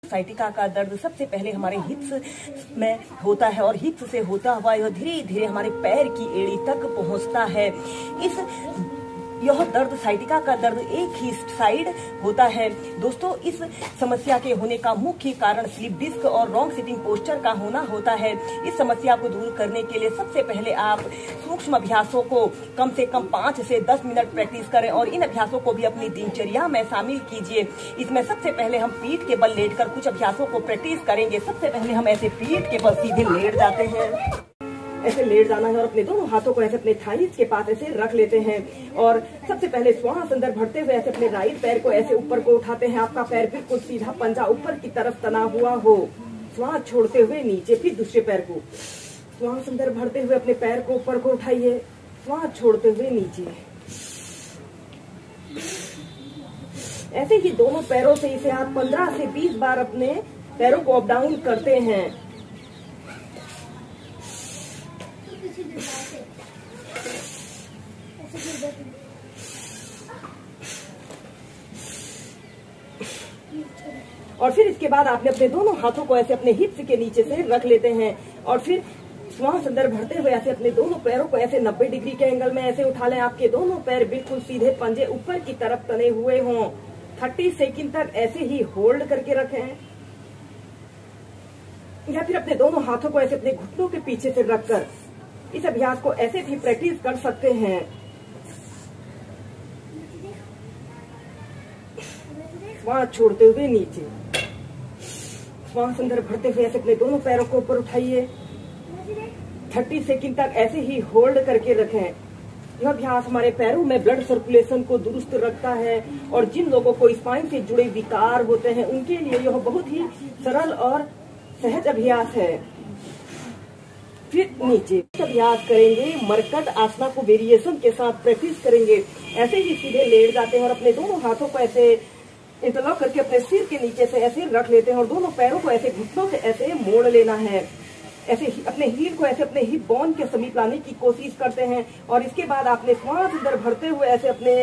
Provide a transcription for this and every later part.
Sciatica का दर्द सबसे पहले हमारे हिप्स में होता है और हिप्स से होता हुआ यह धीरे धीरे हमारे पैर की एड़ी तक पहुंचता है। यह दर्द साइटिका का दर्द एक ही साइड होता है। दोस्तों, इस समस्या के होने का मुख्य कारण स्लिप डिस्क और रॉन्ग सिटिंग पोस्चर का होना होता है। इस समस्या को दूर करने के लिए सबसे पहले आप सूक्ष्म अभ्यासों को कम से कम 5 से 10 मिनट प्रैक्टिस करें और इन अभ्यासों को भी अपनी दिनचर्या में शामिल कीजिए। इसमें सबसे पहले हम पीठ के बल लेटकर कुछ अभ्यासों को प्रैक्टिस करेंगे। सबसे पहले हम ऐसे पीठ के बल सीधे लेट जाते हैं, ऐसे लेट जाना है और अपने दोनों हाथों को ऐसे अपने थाइस के पास ऐसे रख लेते हैं और सबसे पहले श्वास अंदर भरते हुए ऐसे अपने राइट पैर को ऐसे ऊपर को उठाते हैं। आपका पैर बिल्कुल सीधा, पंजा ऊपर की तरफ तना हुआ हो। श्वास छोड़ते हुए नीचे, फिर दूसरे पैर को श्वास अंदर भरते हुए अपने पैर को ऊपर को उठाइए, श्वास छोड़ते हुए नीचे। ऐसे ही दोनों पैरों से इसे आप 15 से 20 बार अपने पैरों को अप डाउन करते हैं। और फिर इसके बाद आपने अपने दोनों हाथों को ऐसे अपने हिप्स के नीचे से रख लेते हैं और फिर श्वास अंदर भरते हुए ऐसे अपने दोनों पैरों को ऐसे 90 डिग्री के एंगल में ऐसे उठा लें। आपके दोनों पैर बिल्कुल सीधे, पंजे ऊपर की तरफ तने हुए हों। 30 सेकंड तक ऐसे ही होल्ड करके रखें या फिर अपने दोनों हाथों को ऐसे अपने घुटनों के पीछे से रखकर इस अभ्यास को ऐसे भी प्रैक्टिस कर सकते हैं। श्वास छोड़ते हुए नीचे, श्वास अंदर भरते हुए ऐसे अपने दोनों पैरों को ऊपर उठाइए। 30 सेकंड तक ऐसे ही होल्ड करके रखें। यह अभ्यास हमारे पैरों में ब्लड सर्कुलेशन को दुरुस्त रखता है और जिन लोगों को स्पाइन से जुड़े विकार होते हैं उनके लिए यह बहुत ही सरल और सहज अभ्यास है। फिर नीचे अभ्यास करेंगे, मरकट आसना को वेरिएशन के साथ प्रैक्टिस करेंगे। ऐसे ही सीधे लेट जाते हैं और अपने दोनों हाथों को ऐसे इंटरलॉक करके अपने सिर के नीचे से ऐसे रख लेते हैं और दोनों पैरों को ऐसे घुटनों से ऐसे मोड़ लेना है। ऐसे ही अपने हील को ऐसे अपने हिप बोन के समीप लाने की कोशिश करते हैं और इसके बाद आपने श्वास अंदर भरते हुए ऐसे अपने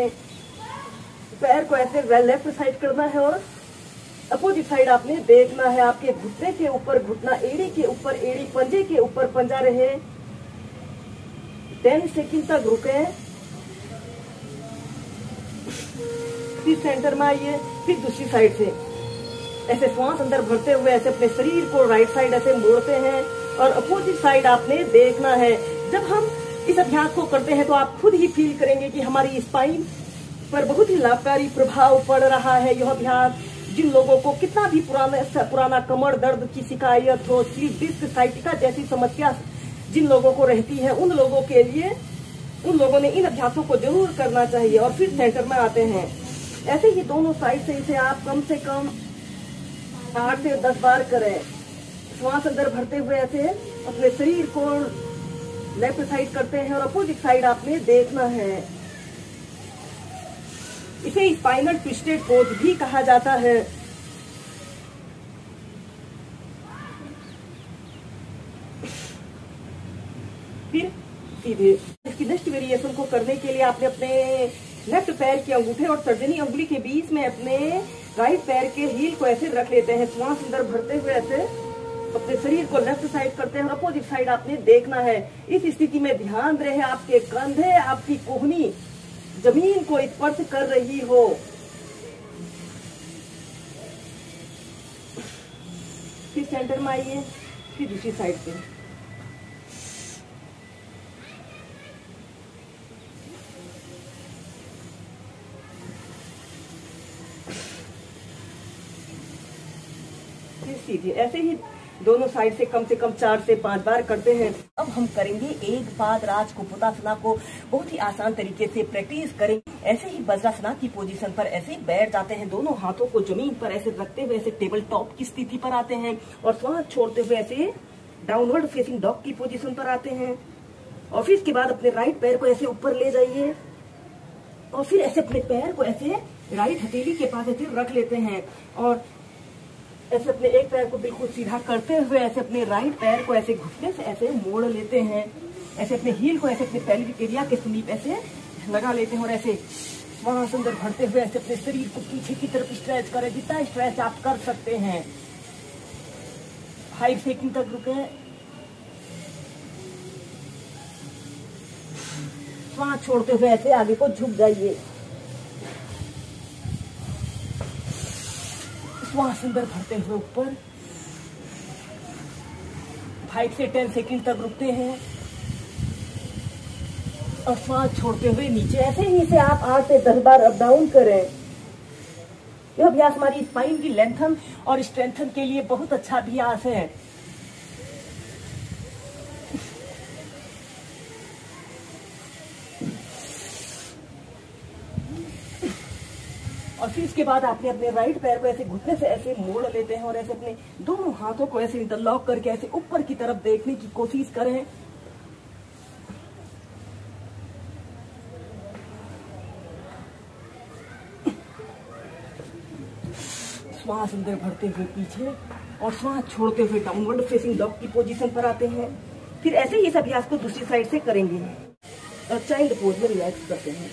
पैर को ऐसे लेफ्ट साइड करना है और अपोजिट साइड आपने देखना है। आपके घुटने के ऊपर घुटना, एड़ी के ऊपर एड़ी, पंजे के ऊपर पंजा रहे। 10 सेकंड तक रुके, फिर सेंटर में आइए, फिर दूसरी साइड से ऐसे श्वास अंदर भरते हुए ऐसे अपने शरीर को राइट साइड ऐसे मोड़ते हैं और अपोजिट साइड आपने देखना है। जब हम इस अभ्यास को करते हैं तो आप खुद ही फील करेंगे कि हमारी स्पाइन पर बहुत ही लाभकारी प्रभाव पड़ रहा है। यह अभ्यास जिन लोगों को कितना भी पुराना कमर दर्द की शिकायत हो, स्लिप डिस्क, साइटिका जैसी समस्या जिन लोगों को रहती है, उन लोगों के लिए, उन लोगों ने इन अभ्यासों को जरूर करना चाहिए। और फिर सेंटर में आते हैं। ऐसे ही दोनों साइड से इसे आप कम से कम 8 से 10 बार करें। श्वास अंदर भरते हुए ऐसे अपने शरीर को लेफ्ट साइड करते हैं और अपोजिट साइड आपने देखना है। इसे स्पाइनल ट्विस्टेड पोज भी कहा जाता है। फिर सीधे इसकी नेक्स्ट वेरिएशन को करने के लिए आपने अपने लेफ्ट पैर के अंगूठे और तर्जनी अंगुली के बीच में अपने राइट पैर के हील को ऐसे रख लेते हैं। श्वास अंदर भरते हुए ऐसे अपने शरीर को लेफ्ट साइड करते हैं और अपोजिट साइड आपने देखना है। इस स्थिति में ध्यान रहे आपके कंधे, आपकी कोहनी जमीन को स्पर्श कर रही हो। फिर सेंटर में आइए, फिर दूसरी साइड से सीधे। ऐसे ही दोनों साइड से कम 4 से 5 बार करते हैं। अब हम करेंगे एक बाद राजकुपुतासना को बहुत ही आसान तरीके से प्रैक्टिस करेंगे। ऐसे ही वज्रासना की पोजीशन पर ऐसे बैठ जाते हैं, दोनों हाथों को जमीन पर ऐसे रखते हुए ऐसे टेबल टॉप की स्थिति पर आते हैं और श्वास छोड़ते हुए ऐसे डाउनवर्ड फेसिंग डॉग की पोजीशन पर आते हैं। और फिर इसके बाद अपने राइट पैर को ऐसे ऊपर ले जाइए और फिर ऐसे अपने पैर को ऐसे राइट हथेली के पास ऐसे रख लेते हैं और ऐसे अपने एक पैर को बिल्कुल सीधा करते हुए ऐसे अपने राइट पैर को ऐसे घुटने से ऐसे मोड़ लेते हैं। ऐसे अपने हील को ऐसे अपने पेल्विक एरिया के समीप ऐसे लगा लेते हैं और ऐसे वहां अंदर भरते हुए ऐसे अपने शरीर को पीछे की तरफ स्ट्रेच करें। जितना स्ट्रेच आप कर सकते हैं 5 सेकंड तक रुके। श्वास छोड़ते हुए ऐसे आगे को झुक जाइए। श्वास अंदर भरते हुए ऊपर 5 से 10 सेकंड तक रुकते हैं और श्वास छोड़ते हुए नीचे। ऐसे ही से आप 8 से 10 बार अप डाउन करें। यह अभ्यास हमारी स्पाइन की लेंथन और स्ट्रेंथन के लिए बहुत अच्छा अभ्यास है। और फिर इसके बाद आपने अपने राइट पैर को ऐसे घुटने से ऐसे मोड़ लेते हैं और ऐसे अपने दोनों हाथों को ऐसे इंटरलॉक करके ऐसे ऊपर की तरफ देखने की कोशिश करें। श्वास अंदर भरते हुए पीछे और श्वास छोड़ते हुए डाउनवर्ड फेसिंग डॉग की पोजीशन पर आते हैं। फिर ऐसे ही इस अभ्यास को दूसरी साइड से करेंगे और चाइल्ड पोज में रिलैक्स करते हैं।